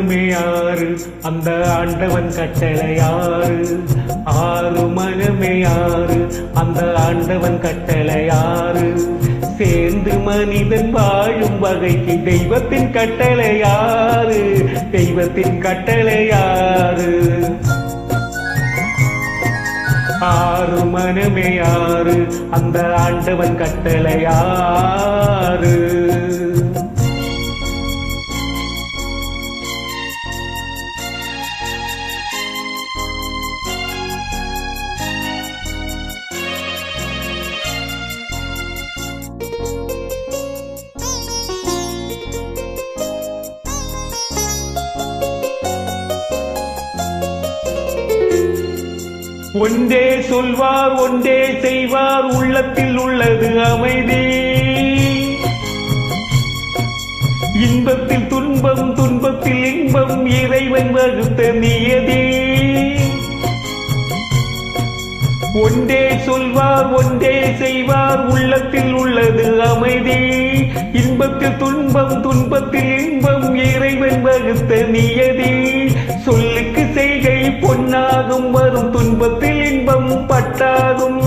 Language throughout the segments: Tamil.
மனமே ஆறு அந்த ஆண்டவன் கட்டளையாறு. ஆறு மனமே ஆறு அந்த ஆண்டவன் கட்டளையாறு. சேர்ந்து மனிதன் வாழும் வகைக்கு தெய்வத்தின் கட்டளையாறு. தெய்வத்தின் கட்டளையாறு. ஆறு மனமே ஆறு அந்த ஆண்டவன் கட்டளையாறு. ஒன்றே சொல்வார் ஒன்றே செய்வார் உள்ளத்தில் உள்ளது அமைதி. இன்பத்தில் துன்பம் துன்பத்தில் இன்பம் இறைவன் வகுத்த நியதி. ஒன்றே சொல்வார் ஒன்றே செய்வார் உள்ளத்தில் உள்ளது அமைதி. இன்பத்தில் துன்பம் துன்பத்தில் இன்பம் இறைவன் வகுத்த நியதி. சொல்லுக்கு செய்கை பொன்னாகும் வரும் துன்பத்தில் இன்பம் பட்டாகும்.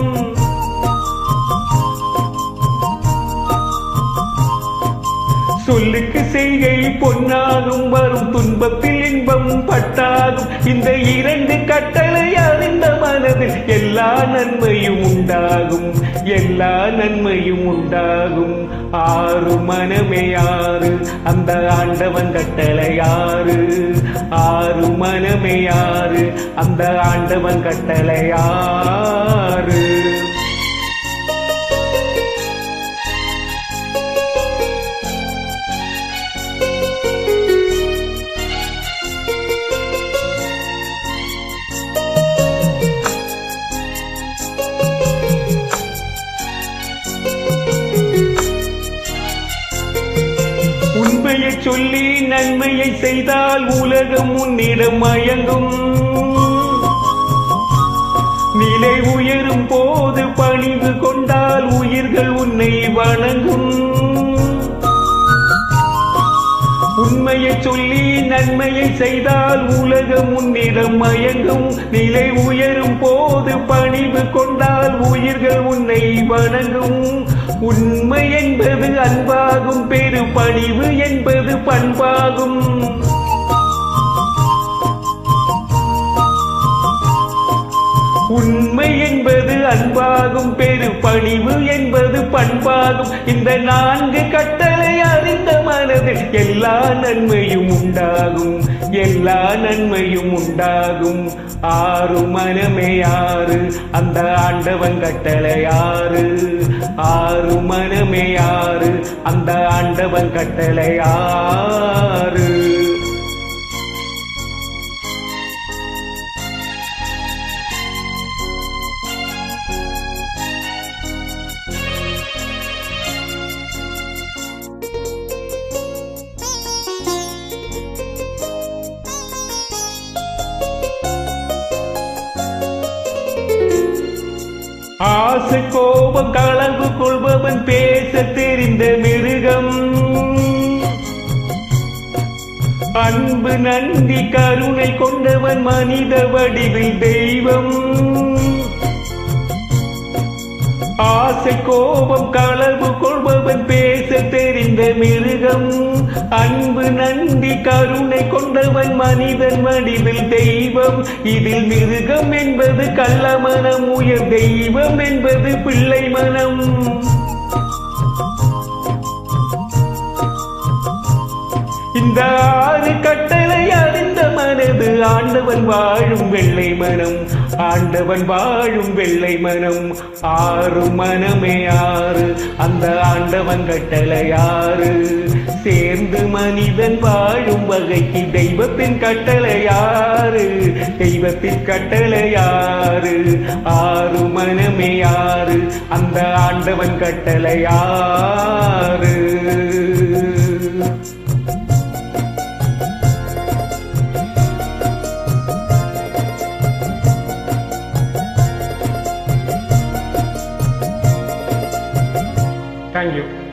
சொல்லுக்கு செய்கை பொன்னாகும் வரும் துன்பத்தில் இன்பம் பட்டாகும். இந்த இரண்டு கட்டளை அறிந்த மனதில் எல்லா நன்மையும் உண்டாகும். எல்லா நன்மையும் உண்டாகும். ஆறு மனமே ஆறு அந்த ஆண்டவன் கட்டளையாறு. ஆறு மனமே ஆறு அந்த ஆண்டவன் கட்டளையாறு. உண்மையை சொல்லி நன்மையை செய்தால் உலகம் உன்னிடம் மயங்கும். நிலை உயரும் போது பணிவு கொண்டால் உயிர்கள் உன்னை வணங்கும். உண்மையை சொல்லி நன்மையை செய்தால் உலகம் உன்னிடம் மயங்கும். நிலை உயரும் போது பணிவு கொண்டால் உயிர்கள் உன்னை வணங்கும். உண்மை என்பது அன்பாகும். பெரு பணிவு என்பது பண்பாகும். உண்மை என்பது அன்பாகும். பெரு பணிவு என்பது பண்பாகும். இந்த நான்கு கட்டளை அறிந்த மனதில் எல்லா நன்மையும் உண்டாகும். எல்லா நன்மையும் உண்டாகும். ஆறு மனமே ஆறு அந்த ஆண்டவன் கட்டளையாறு. ஆறு மனமே ஆறு அந்த ஆண்டவன் கட்டளையாறு. ஆசை கோபம் களவு கொள்பவன் பேச தெரிந்த மிருகம். அன்பு நன்றி கருணை கொண்டவன் மனித வடிவில் தெய்வம். ஆசை கோபம் களவு கொள்பவன் பேச தெரிந்த மிருகம். அன்பு நன்றி கருணை கொண்டவன் மனிதன் வடிவில் தெய்வம். இதில் மிருகம் என்பது கள்ள மனம். உயர் தெய்வம் என்பது பிள்ளை மனம். இந்த ஆறு கட்டளை அறிந்த மனது ஆண்டவன் வாழும் வெள்ளை மனம். ஆண்டவன் வாழும் வெள்ளை மனம். ஆறு மனமே ஆறு அந்த ஆண்டவன் கட்டளையாறு. சேர்ந்து மனிதன் வாழும் வகைக்கு தெய்வத்தின் கட்டளையாறு. தெய்வத்தின் கட்டளையாறு. ஆறு மனமே ஆறு அந்த ஆண்டவன் கட்டளையாறு. Thank you.